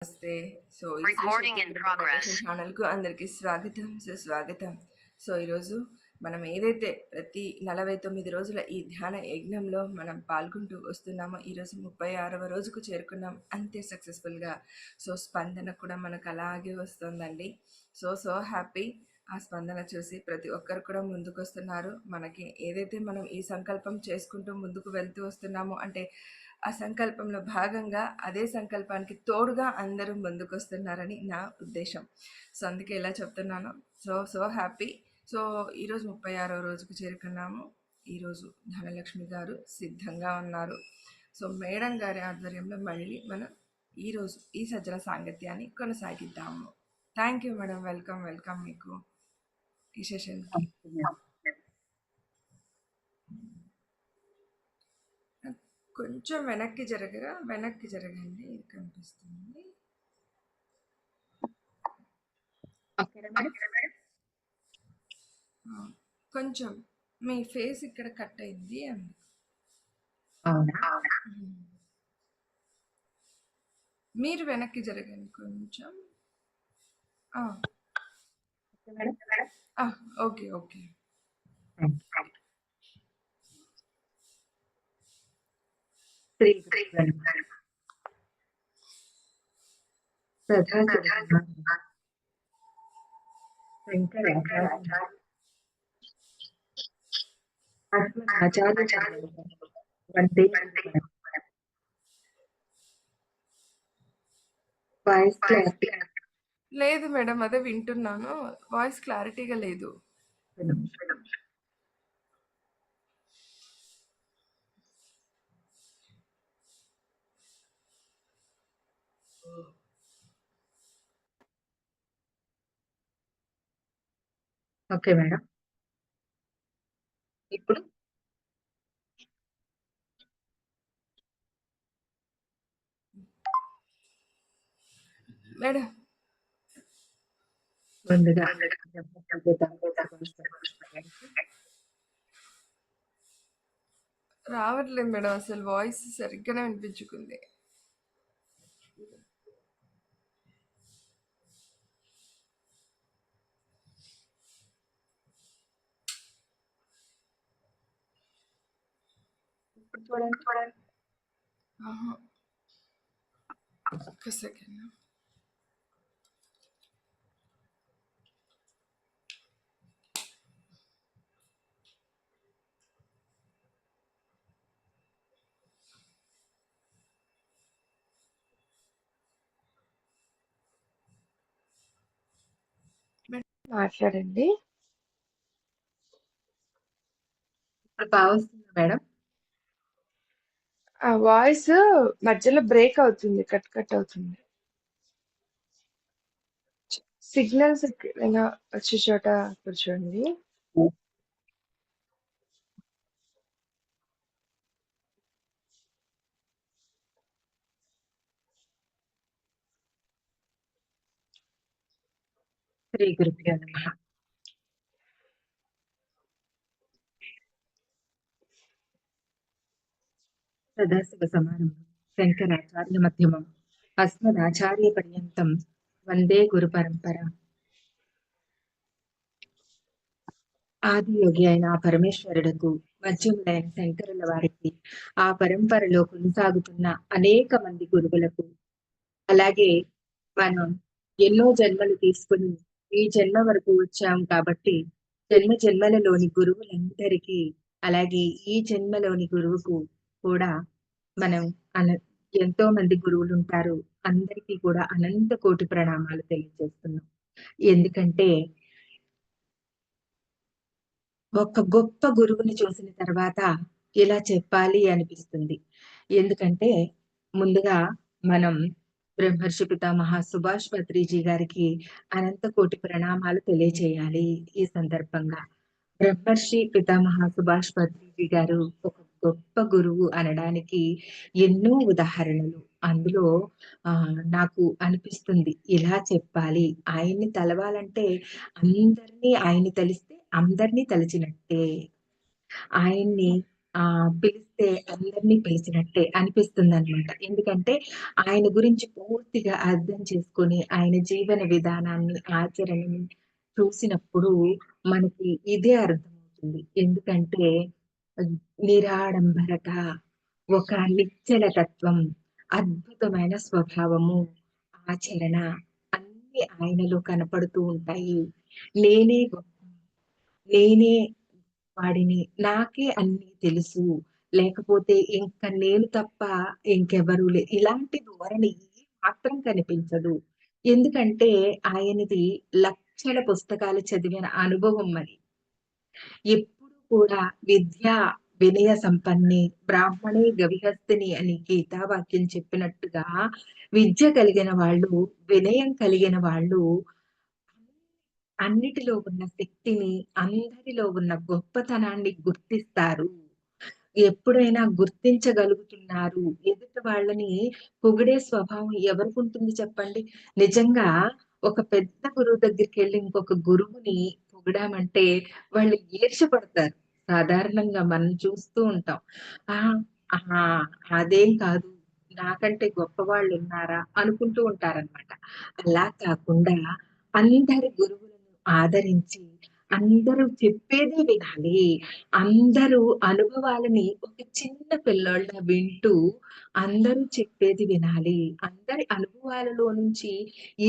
నమస్తే. So, recording in progress ఛానల్‌కు అందరికీ స్వాగతం, సుస్వాగతం. సో, ఈరోజు మనం ఏదైతే ప్రతి 49 రోజుల ఈ ధ్యాన యజ్ఞంలో మనం పాల్గొంటూ వస్తున్నామో, ఈరోజు 36వ రోజుకు చేరుకున్నాం అంతే సక్సెస్‌ఫుల్‌గా. సో, స్పందన కూడా మనకు అలాగే వస్తుందండి. So happy. ఆ స్పందన చూసి ప్రతి ఒక్కరు కూడా ముందుకొస్తున్నారు. మనకి ఏదైతే మనం ఈ సంకల్పం చేసుకుంటూ ముందుకు వెళ్తూ వస్తున్నామో, అంటే ఆ సంకల్పంలో భాగంగా అదే సంకల్పానికి తోడుగా అందరూ ముందుకొస్తున్నారని నా ఉద్దేశం. సో, అందుకే ఇలా చెప్తున్నాను. So happy. సో, ఈరోజు 36వ రోజుకు చేరుకున్నాము. ఈరోజు ధనలక్ష్మి గారు సిద్ధంగా ఉన్నారు. సో, మేడం గారి ఆధ్వర్యంలో మళ్ళీ మనం ఈరోజు ఈ సజ్జన సాంగత్యాన్ని కొనసాగిద్దాము. Thank you madam. వెల్కమ్ మీకు ఈ సెషన్కి. కొంచెం వెనక్కి జరగండి. ఇది కనిపిస్తుంది. కొంచెం మీ ఫేస్ ఇక్కడ కట్ అయింది అంది. మీరు వెనక్కి జరగండి కొంచెం. ఓకే. లేదు మేడం, అదే వింటున్నాను. వాయిస్ క్లారిటీగా లేదు. Okay madam. ఇప్పుడు మేడం ముందుగా రావట్లేదు మేడం, అసలు వాయిస్ సరిగ్గానే వినిపించుకుంది. చూడండి ఒక్క సెకండ్. మాట్లాడండి. ఇప్పుడు బాగా వస్తుంది మేడం. ఆ వాయిస్ మధ్యలో బ్రేక్ అవుతుంది, కట్ అవుతుంది. సిగ్నల్స్ ఎక్కడైనా వచ్చే చోట కూర్చోండి. శ్రీ గురుభ్యో నమః. సదాశివ సమారంభం శంకరాచార్య మధ్యమం అస్మదాచార్య పర్యంతం వందే గురు పరంపర. ఆది యోగి అయిన ఆ పరమేశ్వరుడుకు మధ్యములైన శంకరుల వారికి, ఆ పరంపరలో కొనసాగుతున్న అనేక మంది గురువులకు, అలాగే మనం ఎన్నో జన్మలు తీసుకుని ఈ జన్మ వరకు వచ్చాం కాబట్టి జన్మలలోని గురువులందరికీ, అలాగే ఈ జన్మలోని గురువుకు కూడా మనం ఎంతో మంది గురువులు ఉంటారు. అందరికీ కూడా అనంత కోటి ప్రణామాలు తెలియజేస్తున్నాం. ఎందుకంటే ఒక గొప్ప గురువుని చూసిన తర్వాత ఇలా చెప్పాలి అనిపిస్తుంది. ఎందుకంటే ముందుగా మనం బ్రహ్మర్షి పితామహ సుభాష్ పత్రిజీ గారికి అనంత కోటి ప్రణామాలు తెలియజేయాలి. ఈ సందర్భంగా బ్రహ్మర్షి పితామహ సుభాష్ పత్రిజీ గారు ఒక గొప్ప గురువు అనడానికి ఎన్నో ఉదాహరణలు. అందులో నాకు అనిపిస్తుంది ఇలా చెప్పాలి. ఆయన్ని తలవాలంటే అందరినీ, ఆయన్ని తలిస్తే అందరినీ తలిచినట్టే. ఆయన్ని పిలిస్తే అందరిని పిలిచినట్టే అనిపిస్తుందనమాట. ఎందుకంటే ఆయన గురించి పూర్తిగా అర్థం చేసుకొని, ఆయన జీవన విధానాన్ని, ఆచరణని చూసినప్పుడు మనకి ఇదే అర్థమవుతుంది. ఎందుకంటే ఆహ్, నిరాడంబరత, ఒక నిశ్చల తత్వం, అద్భుతమైన స్వభావము, ఆచరణ అన్నీ ఆయనలో కనపడుతూ ఉంటాయి. నేనే గొప్ప, నేనే వాడిని, నాకే అన్నీ తెలుసు, లేకపోతే ఇంక నేను తప్ప ఇంకెవరు ఇలాంటి ధోరణి మాత్రం కనిపించదు. ఎందుకంటే ఆయనది లక్షల పుస్తకాలు చదివిన అనుభవం మరి. ఎప్పుడు కూడా విద్య, వినయ సంపన్నే, బ్రాహ్మణే గవిహస్తిని అని గీతావాక్యం చెప్పినట్టుగా విద్య కలిగిన వాళ్ళు, వినయం కలిగిన వాళ్ళు అన్నిటిలో ఉన్న శక్తిని, అందరిలో ఉన్న గొప్పతనాన్ని గుర్తిస్తారు. ఎప్పుడైనా గుర్తించగలుగుతున్నారు. ఎదుటి వాళ్ళని పొగిడే స్వభావం ఎవరికుంటుంది చెప్పండి? నిజంగా ఒక పెద్ద గురువు దగ్గరికెళ్ళి ఇంకొక గురువుని పొగిడామంటే వాళ్ళు ఈర్ష్యపడతారు. సాధారణంగా మనం చూస్తూ ఉంటాం. ఆ! ఆహా! అదేం కాదు. నాకంటే గొప్పవాళ్ళున్నారా? అనుకుంటూ ఉంటారనమాట. అలా కాకుండా అందరి గురువులను ఆదరించి, అందరూ చెప్పేదే వినాలి. అందరూ అనుభవాలని ఒక చిన్న పిల్లోళ్ళ వింటూ, అందరూ చెప్పేది వినాలి. అందరి అనుభవాలలో నుంచి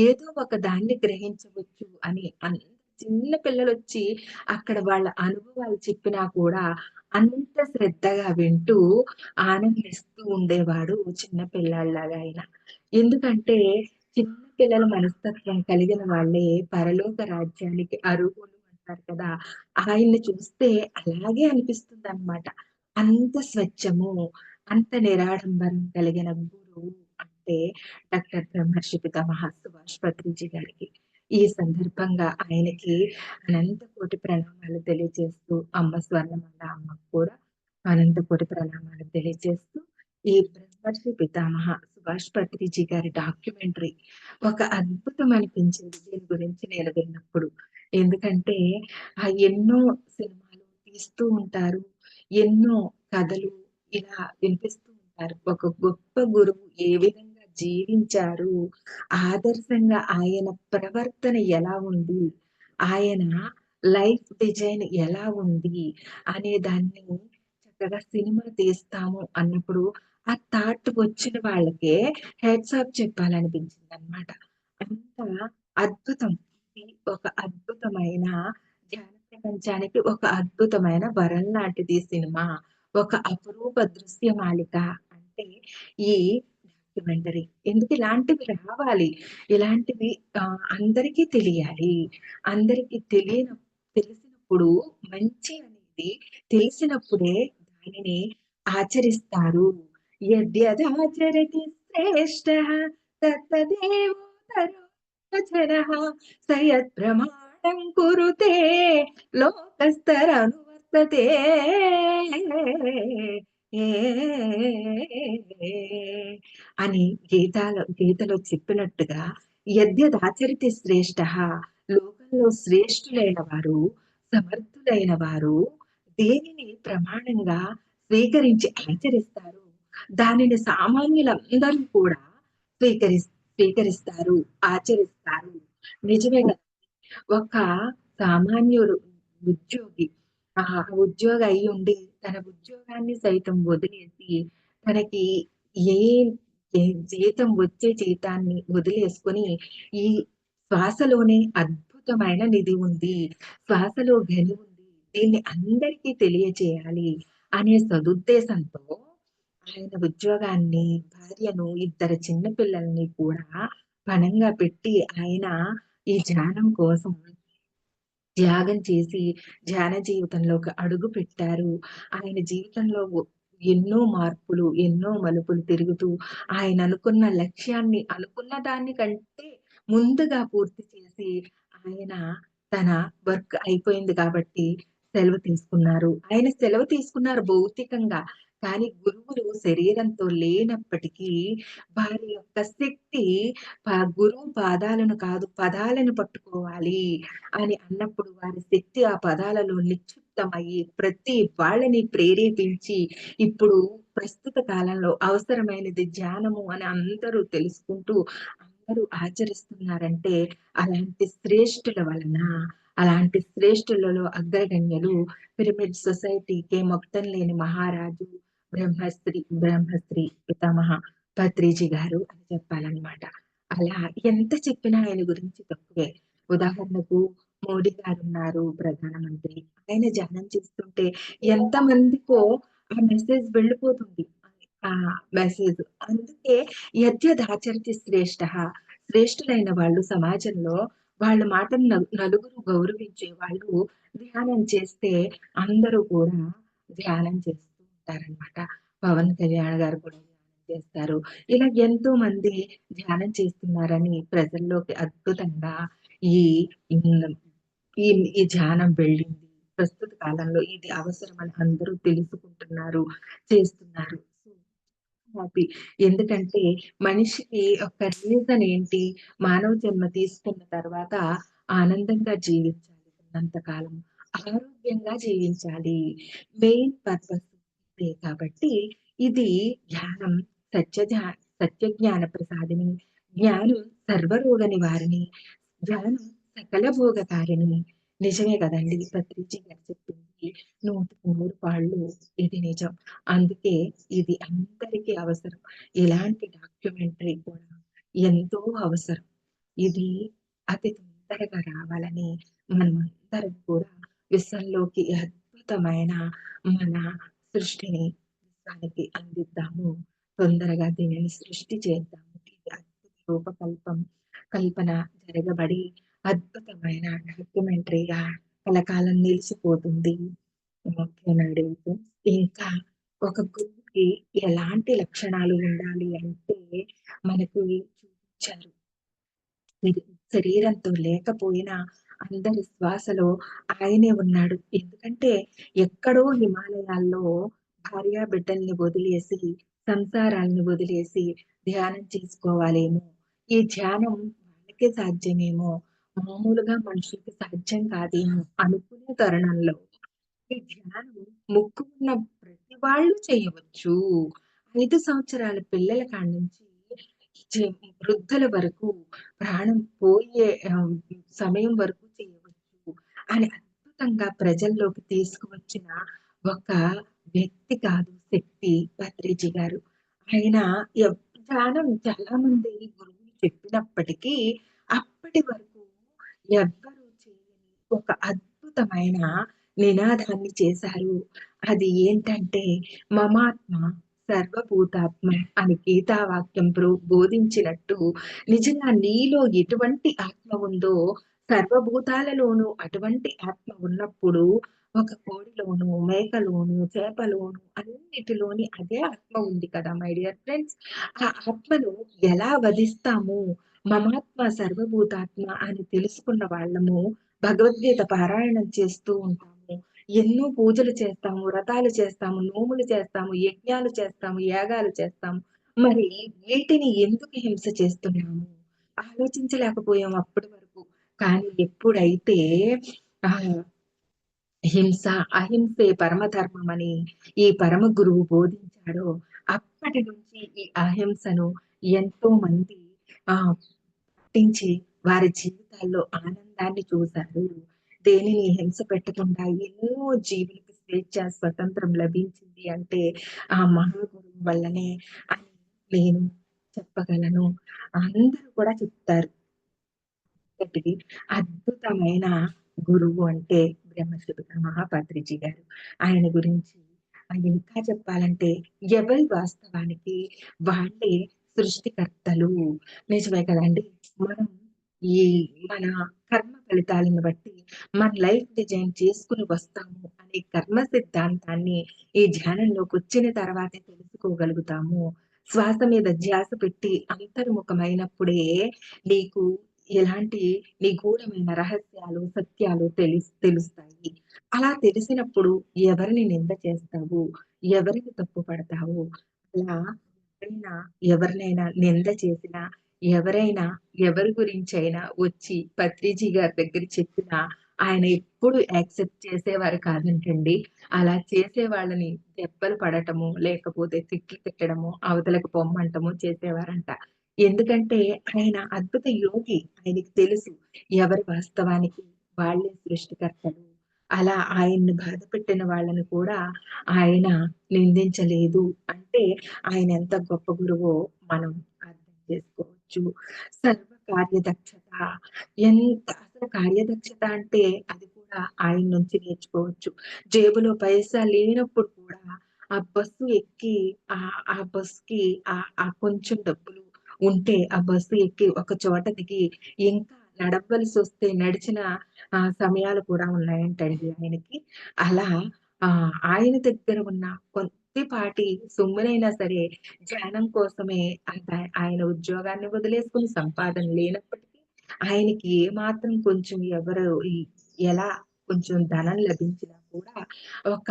ఏదో ఒక దాన్ని గ్రహించవచ్చు అని చిన్న పిల్లలొచ్చి అక్కడ వాళ్ళ అనుభవాలు చెప్పినా కూడా అంత శ్రద్ధగా వింటూ ఆనందిస్తూ ఉండేవాడు చిన్న పిల్లాడిలాగా ఆయన. ఎందుకంటే చిన్న పిల్లల మనస్తత్వం కలిగిన వాళ్ళే పరలోక రాజ్యానికి అర్హులు అంటారు కదా! ఆయన్ని చూస్తే అలాగే అనిపిస్తుందనమాట. అంత స్వచ్ఛము, అంత నిరాడంబరం కలిగిన గురువు అంటే డాక్టర్ బ్రహ్మర్షి పితామహ సుభాష్ పత్రిజీ గారికి. ఈ సందర్భంగా ఆయనకి అనంత కోటి ప్రణామాలు తెలియజేస్తూ, అమ్మ స్వర్ణమాల అమ్మకు కూడా అనంత కోటి ప్రణామాలు తెలియజేస్తూ, ఈ బ్రహ్మర్షి పితామహ సుభాష్ పత్రిజీ గారి డాక్యుమెంటరీ ఒక అద్భుతం అనిపించింది దీని గురించి నేను విన్నప్పుడు. ఎందుకంటే ఎన్నో సినిమాలు తీస్తూ ఉంటారు. ఎన్నో కథలు ఇలా వినిపిస్తూ ఉంటారు. ఒక గొప్ప గురువు ఏ విధంగా జీవించారు, ఆదర్శంగా ఆయన ప్రవర్తన ఎలా ఉంది, ఆయన లైఫ్ డిజైన్ ఎలా ఉంది అనే దాన్ని చక్కగా సినిమా తీస్తాము అన్నప్పుడు ఆ థాట్ వచ్చిన వాళ్ళకే హెడ్స్ ఆఫ్ చెప్పాలనిపించిందనమాట. అంత అద్భుతం. ఇది ఒక అద్భుతమైన ధ్యాన ప్రపంచానికి ఒక అద్భుతమైన వరం లాంటిది సినిమా. ఒక అపురూప దృశ్యమాలిక అంటే ఈ డాక్యుమెంటరీ. ఎందుకు ఇలాంటివి రావాలి. ఇలాంటివి అందరికీ తెలియాలి. అందరికీ తెలిసినప్పుడు మంచి అనేది తెలిసినప్పుడే దానిని ఆచరిస్తారు. యద్యదాచరతి శ్రేష్టః తత్తదేవోత్తరో జనః స యత్ప్రమాణం కురుతే లోకస్తరనువర్తతే. అని గీతలో చెప్పినట్టుగా యద్యదాచరితి శ్రేష్టః, లోకంలో శ్రేష్ఠులైన వారు, సమర్థులైన వారు దేనిని ప్రమాణంగా స్వీకరించి ఆచరిస్తారు, దానిని సామాన్యులందరూ కూడా స్వీకరిస్తారు, ఆచరిస్తారు. నిజమే కదా! ఒక సామాన్యుడు ఉద్యోగి, ఉద్యోగి అయ్యుండి తన ఉద్యోగాన్ని సైతం వదిలేసి, తనకి ఏ ఏ జీతం వచ్చే జీతాన్ని వదిలేసుకొని, ఈ శ్వాసలోనే అద్భుతమైన నిధి ఉంది. శ్వాసలో గని ఉంది. దీన్ని అందరికీ తెలియచేయాలి అనే సదుద్దేశంతో ఆయన ఉద్యోగాన్ని, భార్యను, ఇద్దరు చిన్న పిల్లల్ని కూడా పణంగా పెట్టి ఆయన ఈ ధ్యానం కోసం త్యాగం చేసి ధ్యాన జీవితంలోకి అడుగుపెట్టారు. ఆయన జీవితంలో ఎన్నో మార్పులు, ఎన్నో మలుపులు తిరుగుతూ ఆయన అనుకున్న లక్ష్యాన్ని, అనుకున్న దాని కంటే ముందుగా పూర్తి చేసి ఆయన తన వర్క్ అయిపోయింది కాబట్టి సెలవు తీసుకున్నారు. ఆయన సెలవు తీసుకున్నారు భౌతికంగా. కానీ గురువులు శరీరంతో లేనప్పటికీ వారి యొక్క శక్తి గురువు పాదాలను కాదు పదాలను పట్టుకోవాలి అని అన్నప్పుడు వారి శక్తి ఆ పదాలలో నిక్షిప్తమయ్యి ప్రతి వాళ్ళని ప్రేరేపించి ఇప్పుడు ప్రస్తుత కాలంలో అవసరమైనది ధ్యానము అని అందరూ తెలుసుకుంటూ అందరూ ఆచరిస్తున్నారంటే అలాంటి శ్రేష్ఠుల వలన అలాంటి శ్రేష్ఠులలో అగ్రగణ్యులు పిరమిడ్ సొసైటీకే మొత్తం లేని మహారాజు బ్రహ్మశ్రీ పితామహ పత్రిజీ గారు అని చెప్పాలన్నమాట. అలా ఎంత చెప్పినా ఆయన గురించి తక్కువే. ఉదాహరణకు మోడీ గారున్నారు ప్రధానమంత్రి. ఆయన ధ్యానం చేస్తుంటే ఎంతమందికో ఆ మెసేజ్ వెళ్ళిపోతుంది. ఆ మెసేజ్. అందుకే యద్యదాచరతి శ్రేష్ఠః. శ్రేష్ఠులైన వాళ్ళు సమాజంలో వాళ్ళ మాటను నలుగురు గౌరవించే వాళ్ళు ధ్యానం చేస్తే అందరూ కూడా ధ్యానం చేస్తూ ఉంటారనమాట. పవన్ కళ్యాణ్ గారు కూడా ధ్యానం చేస్తారు. ఇలా ఎంతో మంది ధ్యానం చేస్తున్నారని ప్రజల్లోకి అద్భుతంగా ఈ హ్మ్. ఈ ఈ ధ్యానం వెళ్ళింది. ప్రస్తుత కాలంలో ఇది అవసరమని అందరూ తెలుసుకుంటున్నారు, చేస్తున్నారు. So, happy. ఎందుకంటే మనిషికి ఒక రీజన్ ఏంటి? మానవ జన్మ తీసుకున్న తర్వాత ఆనందంగా జీవించాలి ఉన్నంత కాలం. ఆరోగ్యంగా జీవించాలి. మెయిన్ పర్పస్ ఇదే కాబట్టి ఇది ధ్యానం సత్య ధ్యా సత్య జ్ఞాన ప్రసాదిని. జ్ఞానం సర్వరోగ నివారిణి. ధ్యానం సకల భోగకారిణి. నిజమే కదండీ! పత్రిజీ గారు చెప్పింది 100కి 100 ఇది నిజం. అందుకే ఇది అందరికీ అవసరం. ఇలాంటి డాక్యుమెంటరీ కూడా ఎంతో అవసరం. ఇది అతి తొందరగా రావాలని మనమందరం కూడా విశ్వంలోకి ఈ అద్భుతమైన మన సృష్టిని విశ్వానికి అందిద్దాము. తొందరగా దీనిని సృష్టి చేద్దాము. ఇది అద్భుత కల్పన జరగబడి అద్భుతమైన డాక్యుమెంటరీగా కలకాలం నిలిచిపోతుంది. Okay madam. ఇంకా ఒక గురువుకి ఎలాంటి లక్షణాలు ఉండాలి అంటే మనకు చూపించారు. శరీ శరీరంతో లేకపోయినా అందరి శ్వాసలో ఆయనే ఉన్నాడు. ఎందుకంటే ఎక్కడో హిమాలయాల్లో భార్యాబిడ్డల్ని వదిలేసి, సంసారాల్ని వదిలేసి ధ్యానం చేసుకోవాలేమో! ఈ ధ్యానం వాళ్ళకే సాధ్యమేమో! మామూలుగా మనుషులకి సాధ్యం కాదేమో! అనుకునే తరుణంలో ఈ ధ్యానం మొక్కు ఉన్న ప్రతి వాళ్ళు చేయవచ్చు. 5 సంవత్సరాల పిల్లల కాడ్నుంచి చే వృద్ధుల వరకు ప్రాణం పోయే సమయం వరకు చేయవచ్చు అని అద్భుతంగా ప్రజల్లోకి తీసుకువచ్చిన ఒక వ్యక్తి కాదు శక్తి పత్రిజీ గారు. ఆయన ధ్యానం చాలా మంది గురువులు చెప్పినప్పటికీ అప్పటి వరకు ఎవ్వరు చేయని ఒక అద్భుతమైన నినాదాన్ని చేశారు. అది ఏంటంటే మమాత్మ సర్వభూతాత్మ అని గీతావాక్యం బోధించినట్టు నిజంగా నీలో ఎటువంటి ఆత్మ ఉందో సర్వభూతాలలోనూ అటువంటి ఆత్మ ఉన్నప్పుడు ఒక కోడిలోను, మేకలోను, చేపలోను అన్నిటిలోని అదే ఆత్మ ఉంది కదా మై డియర్ ఫ్రెండ్స్. ఆ ఆత్మను ఎలా వధిస్తాము? మమాత్మ సర్వభూతాత్మ అని తెలుసుకున్న వాళ్ళము భగవద్గీత పారాయణం చేస్తూ ఉంటాము. ఎన్నో పూజలు చేస్తాము, వ్రతాలు చేస్తాము, నోములు చేస్తాము, యజ్ఞాలు చేస్తాము, యాగాలు చేస్తాము. మరి వీటిని ఎందుకు హింస చేస్తున్నాము? ఆలోచించలేకపోయాం అప్పటి వరకు. కానీ ఎప్పుడైతే ఆహ్, హింస, అహింసే పరమధర్మమని ఈ పరమ గురువు బోధించాడో అప్పటి నుంచి ఈ అహింసను ఎంతో మంది ఆహ్, పాటించి వారి జీవితాల్లో ఆనందాన్ని చూశారు. దేనిని హింస పెట్టకుండా ఎన్నో జీవులకు స్వేచ్ఛ, స్వతంత్రం లభించింది అంటే ఆ మహాగురువు వల్లనే అని నేను చెప్పగలను. అందరూ కూడా చెప్తారు. ఒకటి అద్భుతమైన గురువు అంటే బ్రహ్మశ్రీ పితామహ పత్రిజీ గారు. ఆయన గురించి ఇంకా చెప్పాలంటే ఎవరి వాస్తవానికి వాళ్ళే సృష్టికర్తలు. నిజమే కదండీ! మనం ఈ మన కర్మ ఫలితాలను బట్టి మన లైఫ్ డిజైన్ చేసుకొని వస్తాము అనే కర్మ సిద్ధాంతాన్ని ఈ ధ్యానంలోకొచ్చిన తర్వాతే తెలుసుకోగలుగుతాము. శ్వాస మీద ధ్యాస పెట్టి అంతర్ముఖమైనప్పుడే నీకు ఎలాంటి నిగూఢమైన రహస్యాలు, సత్యాలు తెలుస్తాయి. అలా తెలిసినప్పుడు ఎవరిని నింద చేస్తావు? ఎవరిని తప్పుపడతావు? అలా ఎవరైనా ఎవరినైనా నింద చేసినా, ఎవరైనా ఎవరి గురించైనా వచ్చి పత్రిజీ గారి దగ్గర చెప్పినా, ఆయన ఎప్పుడు యాక్సెప్ట్ చేసేవారు కాదంటండి. అలా చేసే వాళ్ళని దెబ్బలు పడటము, లేకపోతే తిట్లు తిట్టడము, అవతలకి పొమ్మంటము చేసేవారంట. ఎందుకంటే ఆయన అద్భుత యోగి. ఆయనకి తెలుసు ఎవరు వాస్తవానికి వాళ్ళే సృష్టికర్తలు. అలా ఆయన్ని బాధపెట్టిన వాళ్ళని కూడా ఆయన నిందించలేదు అంటే ఆయన ఎంత గొప్ప గురువో మనం అర్థం చేసుకోవచ్చు. సర్వ కార్యదక్షత ఎంత అసలు కార్యదక్షత అంటే అది కూడా ఆయన నుంచి నేర్చుకోవచ్చు. జేబులో పైసా లేనప్పుడు కూడా ఆ బస్సు ఎక్కి ఆ బస్‌కి ఆ కొంచెం డబ్బులు ఉంటే ఆ బస్సు ఎక్కి ఒక చోట దిగి ఇంకా నడవలసొస్తే నడిచిన సమయాలు కూడా ఉన్నాయంటండి ఆయనకి. అలా ఆయన దగ్గర ఉన్న కొద్దిపాటి సొమ్మునైనా సరే ధ్యానం కోసమే ఆయన ఉద్యోగాన్ని వదిలేసుకొని సంపాదన లేనప్పటికీ ఆయనకి ఏమాత్రం కొంచెం ఎవరు ఎలా కొంచెం ధనం లభించినా కూడా ఒక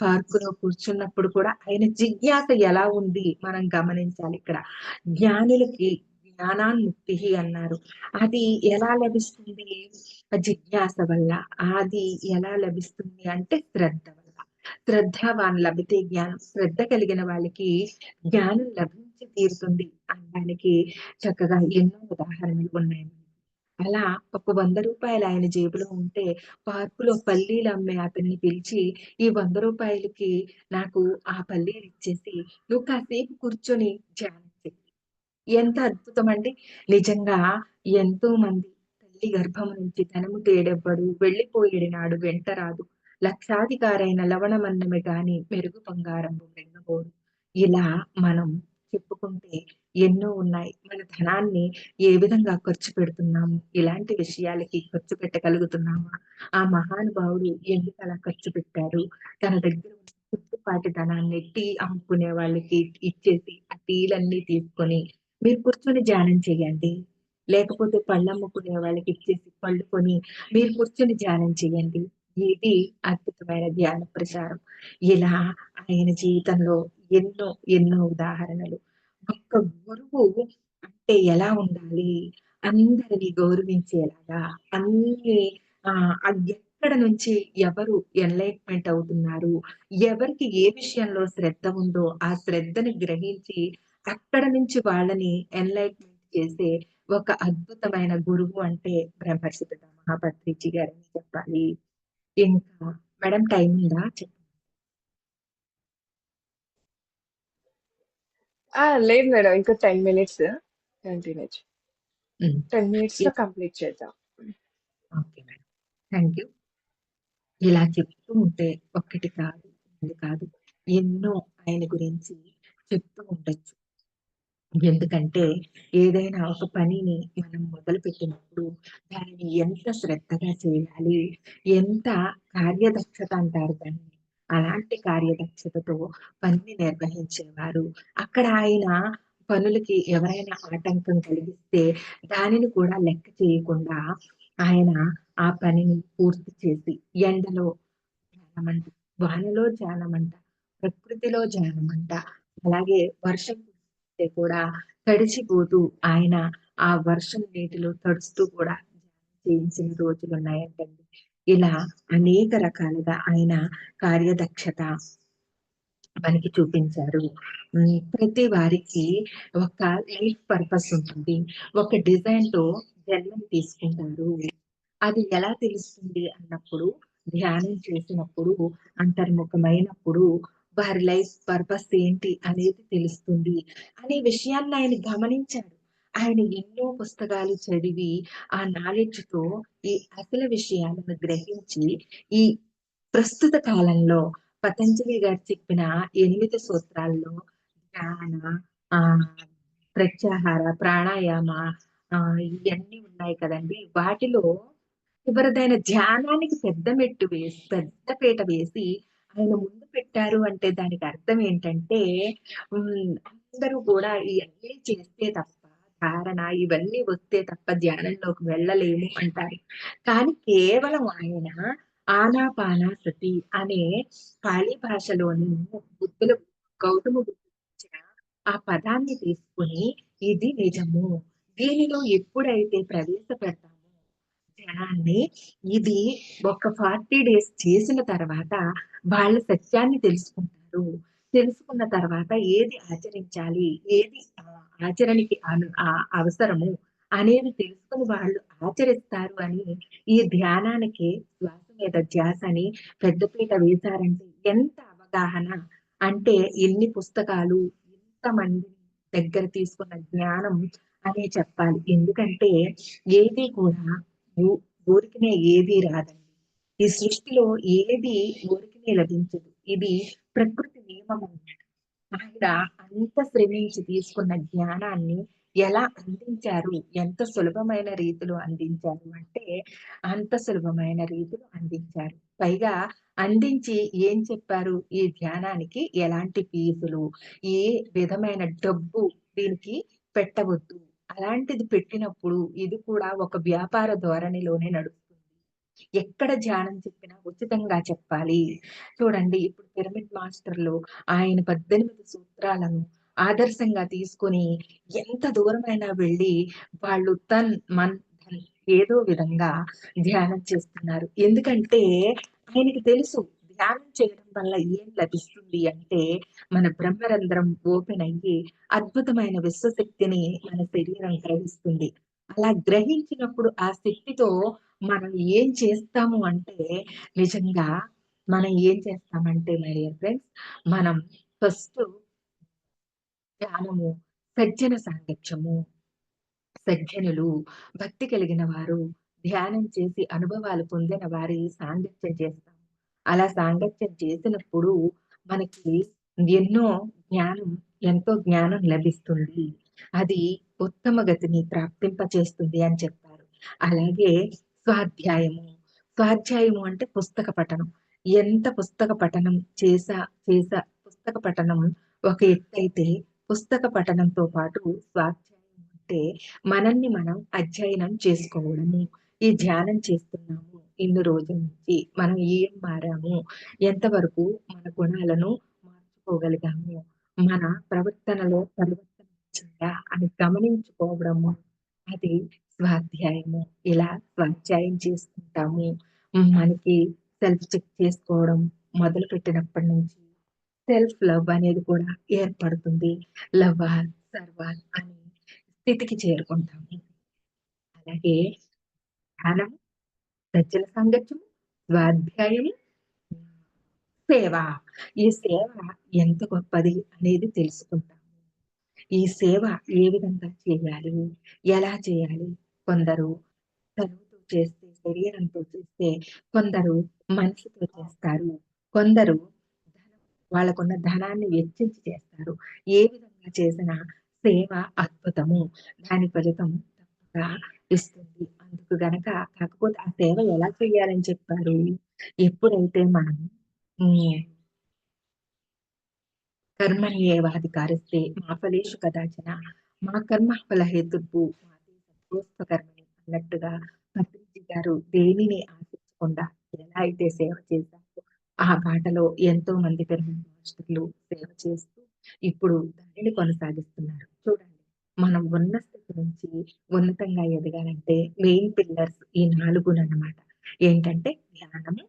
పార్కులో కూర్చున్నప్పుడు కూడా ఆయన జిజ్ఞాస ఎలా ఉంది మనం గమనించాలిక్కడ. జ్ఞానులకి జ్ఞానాన్ముక్తిః అన్నారు. అది ఎలా లభిస్తుంది? జిజ్ఞాస వల్ల. అది ఎలా లభిస్తుంది అంటే శ్రద్ధ వల్ల. శ్రద్ధావాన్ లభతే జ్ఞానం. శ్రద్ధ కలిగిన వాళ్ళకి జ్ఞానం లభించి తీరుతుంది అనడానికి చక్కగా ఎన్నో ఉదాహరణలు ఉన్నాయి. అలా ఒక రూ. 100 ఆయన జేబులో ఉంటే పార్కులో పల్లీలమ్మే అతన్ని పిలిచి, "ఈ రూ. 100కి నాకు ఆ పల్లీలిచ్చేసి నువ్వు కాసేపు కూర్చొని ధ్యానం చెయ్యి." ఎంత అద్భుతమండి. నిజంగా ఎంతో మంది తల్లి గర్భం నుంచి ధనము తేడెవ్వడు, వెళ్ళిపోయేడి నాడు వెంట రాదు. లక్షాధికారైన లవణమన్నమె గాని మెరుగు బంగారంబు వెన్నబోదు. ఇలా మనం చెప్పుకుంటే ఎన్నో ఉన్నాయి. మన ధనాన్ని ఏ విధంగా ఖర్చు పెడుతున్నాము? ఇలాంటి విషయాలకి ఖర్చు పెట్టగలుగుతున్నామా? ఆ మహానుభావుడు ఎందుకలా ఖర్చు పెట్టారు? తన దగ్గర ఉన్న కొద్దిపాటి ధనాన్ని టీ అమ్ముకునే వాళ్ళకి ఇచ్చేసి, ఆ టీలన్నీ తీసుకొని మీరు కూర్చొని ధ్యానం చేయండి. లేకపోతే పళ్ళమ్ముకునే వాళ్ళకిచ్చేసి పళ్ళు కొని మీరు కూర్చొని ధ్యానం చేయండి. ఇది అద్భుతమైన ధ్యాన ప్రచారం. ఇలా ఆయన జీవితంలో ఎన్నో, ఎన్నో ఉదాహరణలు. ఒక్క గురువు అంటే ఎలా ఉండాలి? అందరిని గౌరవించేలాగా, అన్ని ఎక్కడ నుంచి ఎవరు ఎన్‌లైట్‌మెంట్ అవుతున్నారు? ఎవరికి ఏ విషయంలో శ్రద్ధ ఉందో, ఆ శ్రద్ధని గ్రహించి అక్కడ నుంచి వాళ్ళని ఎన్‌లైట్‌మెంట్ చేసే ఒక అద్భుతమైన గురువు అంటే బ్రహ్మర్షి పితామహ పత్రిజీ గారని చెప్పాలి. ఇంకా మేడం టైమ్ ఉందా? లేదు మేడం. ఇంకా 10 మినిట్స్ కంటిన్యూ చేయి. హ్మ్. 10 మినిట్స్‌లో ఇ కంప్లీట్ చేద్దాం. Okay madam. Thank you. ఇలా చెప్తూ ఉంటే ఒక్కటి కాదు, 2 కాదు. ఎన్నో ఆయన గురించి చెప్తూ ఉండొచ్చు. ఎందుకంటే ఏదైనా ఒక పనిని మనం మొదలుపెట్టినప్పుడు దానిని ఎంత శ్రద్ధగా చేయాలి, ఎంత కార్యదక్షత అంటారు దాన్ని. అలాంటి కార్యదక్షతతో పనిని నిర్వహించేవారు. అక్కడ ఆయన పనులకి ఎవరైనా ఆటంకం కలిగిస్తే దానిని కూడా లెక్క చేయకుండా ఆయన ఆ పనిని పూర్తి చేసి ఎండలో ధ్యానమంట, వానలో ధ్యానమంట, ప్రకృతిలో ధ్యానమంట, అలాగే వర్షం కురిస్తే కూడా తడిసిపోతూ ఆయన ఆ వర్షం నీటిలో తడుస్తూ కూడా ధ్యానం చేయించిన రోజులున్నాయంటండి. ఇలా అనేక రకాలుగా ఆయన కార్యదక్షత మనకి చూపించారు. ప్రతి వారికి ఒక లైఫ్ పర్పస్ ఉంటుంది. ఒక డిజైన్‌తో జన్మని తీసుకుంటారు. అది ఎలా తెలుస్తుంది అన్నప్పుడు, ధ్యానం చేసినప్పుడు, అంతర్ముఖమైనప్పుడు వారి లైఫ్ పర్పస్ ఏంటి అనేది తెలుస్తుంది. అనే విషయాన్ని ఆయన గమనించారు. ఆయన ఎన్నో పుస్తకాలు చదివి, ఆ నాలెడ్జ్‌తో ఈ అసలు విషయాలను గ్రహించి, ఈ ప్రస్తుత కాలంలో పతంజలి గారు చెప్పిన 8 సూత్రాల్లో ధ్యాన, ఆహ్, ప్రత్యాహార, ప్రాణాయామ ఇయన్నీ ఉన్నాయి కదండీ! వాటిలో చివరిదైన ధ్యానానికి పెద్ద పీట వేసి ఆయన ముందు పెట్టారు అంటే దానికి అర్థం ఏంటంటే అందరూ గూడా ఇయన్నీ చేస్తే తప్ప ధారణ ఇవన్నీ వస్తే తప్ప ధ్యానంలోకి వెళ్ళలేము అంటారు. కానీ కేవలం ఆయన ఆనాపానసతి అనే పాళీ భాషలోని బుద్ధులు గౌతమ బుద్ధుడు ఇచ్చిన ఆ పదాన్ని తీసుకొని ఇది నిజము. దీనిలో ఎప్పుడైతే ప్రవేశపెడతామో జనాన్ని, ఇది ఒక 40 డేస్ చేసిన తర్వాత వాళ్ళు సత్యాన్ని తెలుసుకుంటారు. తెలుసుకున్న తర్వాత ఏది ఆచరించాలి, ఏది ఆచరణకి అవసరము అనేది తెలుసుకొని వాళ్ళు ఆచరిస్తారు అని ఈ ధ్యానానికి శ్వాస మీద ధ్యాసని పెద్దపీట వేశారంటే ఎంత అవగాహన! అంటే ఎన్ని పుస్తకాలు, ఎంతమంది దగ్గర తీసుకున్న జ్ఞానం అనే చెప్పాలి. ఎందుకంటే ఏది కూడా ఊ ఊరికనే ఏది రాదండి. ఈ సృష్టిలో ఏది ఊరికనే లభించదు. ఇది ప్రకృతి నియమం అన్నమాట. ఆయన అంత శ్రమించి తీసుకున్న జ్ఞానాన్ని ఎలా అందించారు? ఎంత సులభమైన రీతిలో అందించారు అంటే, అంత సులభమైన రీతిలో అందించారు. పైగా అందించి ఏం చెప్పారు? ఈ ధ్యానానికి ఎలాంటి ఫీజులు, ఏ విధమైన డబ్బు దీనికి పెట్టవద్దు. అలాంటిది పెట్టినప్పుడు ఇది కూడా ఒక వ్యాపార ధోరణిలోనే నడుస్తుంది. ఎక్కడ ధ్యానం చెప్పినా ఉచితంగా చెప్పాలి. చూడండి ఇప్పుడు పిరమిడ్ మాస్టర్‌లు ఆయన 18 సూత్రాలను ఆదర్శంగా తీసుకొని ఎంత దూరమైనా వెళ్ళి వాళ్ళు తన్, మన్, ధన్ ఏదో విధంగా ధ్యానం చేస్తున్నారు. ఎందుకంటే ఆయనకి తెలుసు ధ్యానం చేయడం వల్ల ఏం లభిస్తుంది అంటే మన బ్రహ్మరంధ్రం ఓపెన్ అయ్యి అద్భుతమైన విశ్వశక్తిని మన శరీరం గ్రహిస్తుంది. అలా గ్రహించినప్పుడు ఆ శక్తితో మనం ఏం చేస్తాము అంటే నిజంగా మనం ఏం చేస్తామంటే మై డియర్ ఫ్రెండ్స్, మనం ఫస్టు ధ్యానము, సజ్జన సాంగత్యము, సజ్జనులు, భక్తి కలిగిన వారు, ధ్యానం చేసి అనుభవాలు పొందిన వారి సాంగత్యం చేస్తాం. అలా సాంగత్యం చేసినప్పుడు మనకి ఎన్నో జ్ఞానం ఎంతో జ్ఞానం లభిస్తుంది. అది ఉత్తమ గతిని ప్రాప్తింపచేస్తుంది అని చెప్పారు. అలాగే స్వాధ్యాయము. స్వాధ్యాయము అంటే పుస్తక పఠనం. ఎంత పుస్తక పఠనం పుస్తక పఠనం ఒక ఎత్తైతే, పుస్తక పఠనంతో పాటు స్వాధ్యాయం అంటే మనల్ని మనం అధ్యయనం చేసుకోవడము. ఈ ధ్యానం చేస్తున్నాము ఇన్ని రోజుల నుంచి. మనం ఏం మారాము? ఎంతవరకు మన గుణాలను మార్చుకోగలిగాము? మన ప్రవర్తనలో పరివర్తన వచ్చిందా అని గమనించుకోవడము. అది స్వాధ్యాయము. ఇలా స్వాధ్యాయం చేసుకుంటాము. మనకి సెల్ఫ్ చెక్ చేసుకోవడం మొదలుపెట్టినప్పటి నుంచి సెల్ఫ్ లవ్ అనేది కూడా ఏర్పడుతుంది. లవ్వాల్, సర్వాల్ అని స్థితికి చేరుకుంటాము. అలాగే ధ్యానం, సజ్జన సాంగత్యము, స్వాధ్యాయము, సేవ. ఈ సేవ ఎంత గొప్పది అనేది తెలుసుకుంటాము. ఈ సేవ ఏ విధంగా చేయాలి? ఎలా చేయాలి? కొందరు తనువుతో చేస్తే, శరీరంతో చేస్తే, కొందరు మనసుతో చేస్తారు. కొందరు ధనం వాళ్ళకున్న ధనాన్ని వెచ్చించి చేస్తారు. ఏ విధంగా చేసినా సేవ అద్భుతము. దాని ఫలితం తప్పక ఇస్తుంది. అందుకు గనక కాకపోతే ఆ సేవ ఎలా చేయాలని చెప్పారు? ఎప్పుడైతే మనం హ్మ్. కర్మణ్యేవాధికారిస్తే మా ఫలేషు కదాచన మా కర్మ ఫల హేతుర్భూ మాతే సంగోస్త్వ కర్మణి అన్నట్టుగా పత్రిజీ గారు దేనిని ఆశించకుండా ఎలా అయితే సేవ చేశారో ఆ బాటలో ఎంతో మంది పిరమిడ్ మాస్టర్లు సేవ చేస్తూ ఇప్పుడు దానిని కొనసాగిస్తున్నారు. చూడండి మనం ఉన్న స్థితి నుంచి ఉన్నతంగా ఎదగాలంటే మెయిన్ పిల్లర్స్ ఈ 4 అన్నమాట. ఏంటంటే ధ్యానము,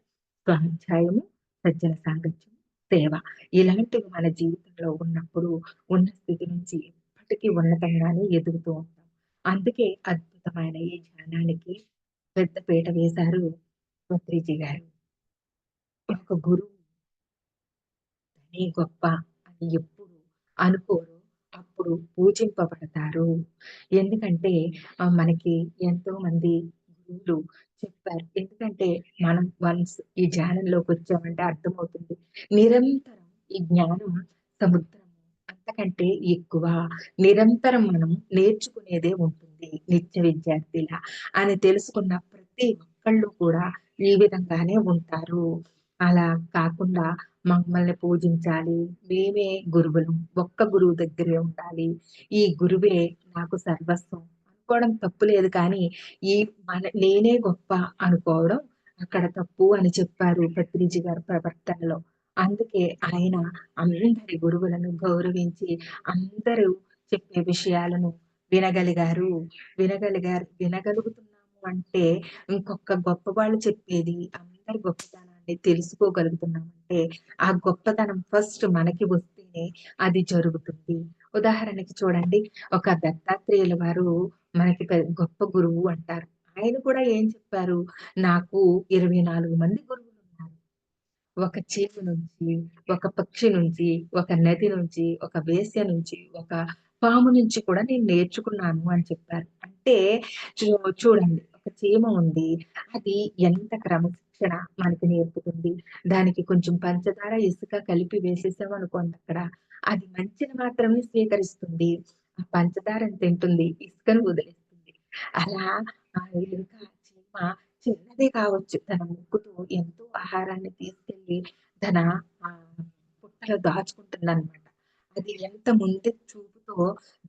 స్వాధ్యాయము, సజ్జన సాంగత్యం, సేవ. ఇలాంటివి మన జీవితంలో ఉన్నప్పుడు ఉన్న స్థితి నుంచి ఎప్పటికీ ఉన్నతంగానే ఎదుగుతూ ఉంటాం. అందుకే అద్భుతమైన ఈ ధ్యానానికి పెద్ద పీట వేశారు పత్రిజీ గారు. ఒక గురువు నీ గొప్ప అని ఎప్పుడు అనుకోరో అప్పుడు పూజింపబడతారు. ఎందుకంటే మనకి ఎంతో మంది గురువులు చెప్పారు. ఎందుకంటే మనం వన్స్ ఈ ధ్యానంలోకొచ్చామంటే అర్థమవుతుంది. నిరంతరం ఈ జ్ఞానం సముద్రము. అంతకంటే ఎక్కువ. నిరంతరం మనం నేర్చుకునేదే ఉంటుంది నిత్య విద్యార్థిలా అని తెలుసుకున్న ప్రతి ఒక్కళ్ళు కూడా ఈ విధంగానే ఉంటారు. అలా కాకుండా మమ్మల్ని పూజించాలి. మేమే గురువులం. ఒక్క గురువు దగ్గరే ఉండాలి. ఈ గురువే నాకు సర్వస్వం అనుకోవడం తప్పు లేదు కానీ, ఈ నేనే గొప్ప అనుకోవడం అక్కడ తప్పు అని చెప్పారు పత్రిజీ గారి ప్రవర్తనలో. అందుకే ఆయన అందరి గురువులను గౌరవించి, అందరూ చెప్పే విషయాలను వినగలిగారు. వినగలుగుతున్నాము అంటే, ఇంకొక గొప్పవాళ్ళు చెప్పేది అందరి గొప్పతనాన్ని తెలుసుకోగలుగుతున్నామంటే, ఆ గొప్పతనం ఫస్ట్ మనకి వస్తేనే అది జరుగుతుంది. ఉదాహరణకి చూడండి, ఒక దత్తాత్రేయుల వారు మనకి గొప్ప గురువు అంటారు. ఆయన కూడా ఏం చెప్పారు? నాకు 24 మంది గురువులున్నారు. ఒక చీమ నుంచి, ఒక పక్షి నుంచి, ఒక నది నుంచి, ఒక వేశ్య నుంచి, ఒక పాము నుంచి కూడా నేను నేర్చుకున్నాను అని చెప్పారు. అంటే చూ చూడండి, ఒక చీమ ఉంది. అది ఎంత క్రమశిక్షణ మనకి నేర్పుతుంది. దానికి కొంచెం పంచదార, ఇసుక కలిపి వేసేసామనుకోండి అక్కడ, అది మంచిని మాత్రమే స్వీకరిస్తుంది. ఆ పంచదారని తింటుంది, ఇసుకను వదిలేస్తుంది. అలా ఇంకా చీమ చిన్నదే కావచ్చు. తన ముక్కుతో ఎంతో ఆహారాన్ని తీసుకెళ్ళి తన పుట్టలో దాచుకుంటుందనమాట. అది ఎంత ముందు చూపుతో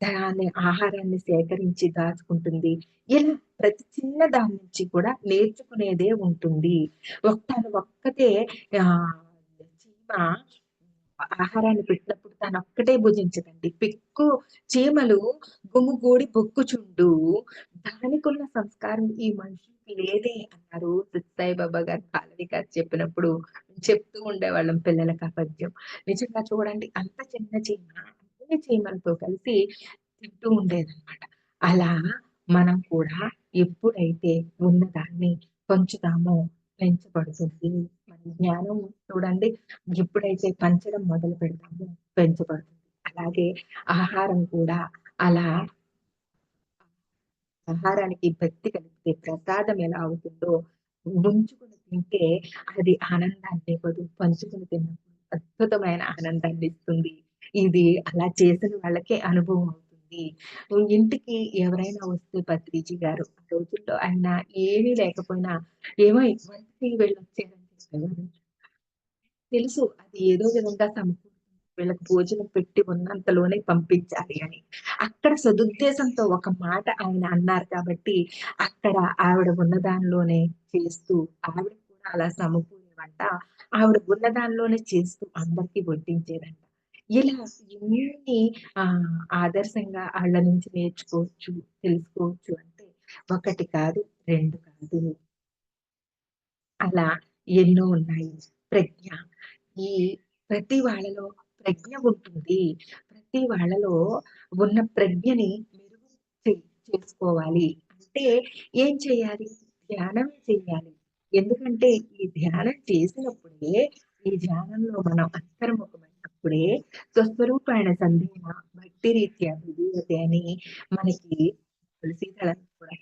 దాని ఆహారాన్ని సేకరించి దాచుకుంటుంది. ఇలా ప్రతి చిన్న దాని నుంచి కూడా నేర్చుకునేదే ఉంటుంది. తను ఒక్కతే చీమ ఆహారాన్ని పెట్టినప్పుడు తనొక్కటే భుజించదండి. చీమలు గుమిగూడి బొక్కుచుండు. దానికున్న సంస్కారం ఈ మనుషులకి లేదే అన్నారు సాయిబాబా గారు, పాలవి గారు చెప్పినప్పుడు చెప్తూ ఉండేవాళ్ళం పిల్లలకి ఆ పద్యం. నిజంగా చూడండి, అంత చిన్న చీమ అన్ని చీమలతో కలిసి తింటూ ఉండేదనమాట. అలా మనం కూడా ఎప్పుడైతే ఉన్నదాన్ని పంచుతామో పెంచబడుతుంది. మన జ్ఞానం చూడండి, ఎప్పుడైతే పంచడం మొదలు పెడతామో పెంచబడుతుంది. అలాగే ఆహారం కూడా అలా ఆహారానికి భక్తి కలిగితే ప్రసాదం ఎలా అవుతుందో, ముంచుకొని తింటే అది ఆనందాన్ని ఇవ్వదు. పంచుకొని తిన్నప్పుడు అద్భుతమైన ఆనందాన్ని ఇస్తుంది. ఇది అలా చేసిన వాళ్ళకే అనుభవం అవుతుంది. ఇంటికి ఎవరైనా వస్తే పత్రిజీ గారు ఆ రోజుల్లో ఆయన ఏమీ లేకపోయినా, "ఏమోయ్ వంటకి వెళ్ళొచ్చారని" చెప్పేవారు. తెలుసు అది ఏదో విధంగా వీళ్ళకి భోజనం పెట్టి ఉన్నంతలోనే పంపించాలి అని. అక్కడ సదుద్దేశంతో ఒక మాట ఆయన అన్నారు కాబట్టి, అక్కడ ఆవిడ ఉన్న దానిలోనే చేస్తూ, ఆవిడకి కూడా అలా సమకూరే వంట ఆవిడ ఉన్న దానిలోనే చేస్తూ అందరికి వడ్డించేదంట. ఇలా ఎన్ని ఆదర్శంగా ఆళ్ళ నుంచి నేర్చుకోవచ్చు, తెలుసుకోవచ్చు అంటే, ఒకటి కాదు, 2 కాదు. అలా ఎన్నో ఉన్నాయి. ప్రజ్ఞ. ఈ ప్రతి వాళ్ళలో ప్రజ్ఞ ఉంటుంది. ప్రతి వాళ్ళలో ఉన్న ప్రజ్ఞని మెరుగు చే చేసుకోవాలి. అంటే ఏం చేయాలి? ధ్యానం చేయాలి. ఎందుకంటే ఈ ధ్యానం చేసినప్పుడే, ఈ ధ్యానంలో మనం అంతర్ముఖమైనప్పుడే స్వస్వరూపాయణ సంధేన భక్తి రీత్యా విధీయతే అని మనకి తులసీదళం కూడా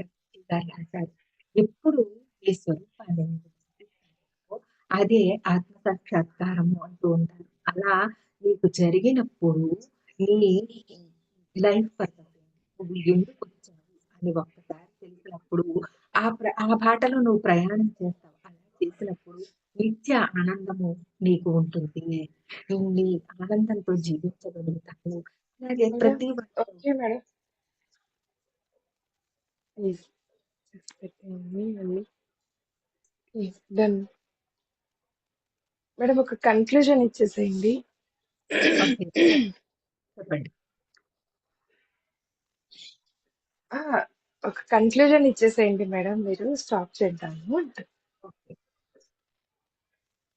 గారు రాశారు. ఎప్పుడు ఈ స్వరూపాన్ని గుర్తిస్తామో అదే ఆత్మ సాక్షాత్కారము అంటూ ఉంటారు. అలా నీకు జరిగినప్పుడు నీ లైఫ్ పర్పస్ ఏంటి? నువ్వు ఎందుకొచ్చావు అని ఒక్కసారి తెలిసినప్పుడు ఆ బాటలో నువ్వు ప్రయాణం చేస్తావు. అలా చేసినప్పుడు నిత్య ఆనందము నీకు ఉంటుంది. నువ్వు నీ ఆనందంతో జీవించగలుగుతావు. అలాగే మేడం ప్రతి ఓకే మేడం. ప్లీజ్ జస్ట్ పెట్టేయండి మళ్ళీ. డన్. మేడం ఒక కన్క్లూజన్ ఇచ్చేసేయండి. ఓకే. చెప్పండి. ఆ! ఒక కన్క్లూజన్ ఇచ్చేసేయండి మేడం మీరు. స్టాప్ చేద్దాము. ఓకే.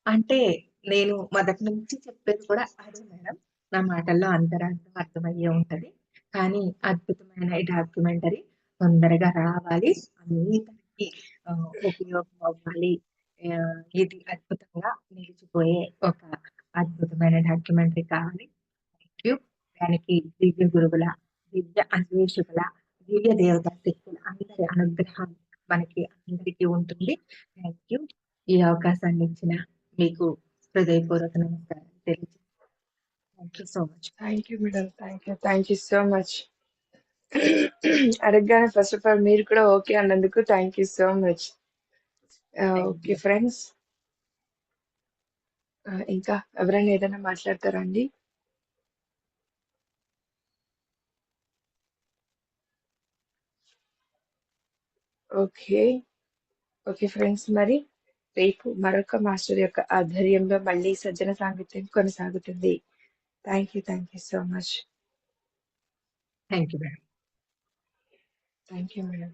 అంటే నేను మొదటి నుంచి చెప్పేది కూడా అదే మేడం. నా మాటల్లో అంతరార్థం అర్థమయ్యే ఉంటది. కానీ అద్భుతమైన ఈ డాక్యుమెంటరీ తొందరగా రావాలి. అందరికీ ఉపయోగం అవ్వాలి. ఇది అద్భుతంగా నిలిచిపోయే ఒక అద్భుతమైన డాక్యుమెంటరీ కావాలి. Thank you. దానికి దివ్య గురువుల, దివ్య అన్వేషకుల, దివ్య దేవతా శక్తుల అందరి అనుగ్రహం మనకి అందరికీ ఉంటుంది. Thank you. ఈ అవకాశాన్ని ఇచ్చిన మీకు హృదయపూర్వక నమస్కారాలు thank you so much. Thank you madam. Thank you. Thank you so much. అడగగానే ఫస్ట్ ఆఫ్ ఆల్ మీరు కూడా ఓకే అన్నందుకు thank you so much. Thank okay you. Friends. ఇంకా ఎవరైనా ఏదైనా మాట్లాడతారా అండి? ఓకే. ఓకే ఫ్రెండ్స్ మరి రేపు మరొక మాస్టర్ యొక్క ఆధ్వర్యంలో మళ్ళీ సజ్జన సాంగత్యం కొనసాగుతుంది. Thank you so much. Thank you madam. Thank you madam.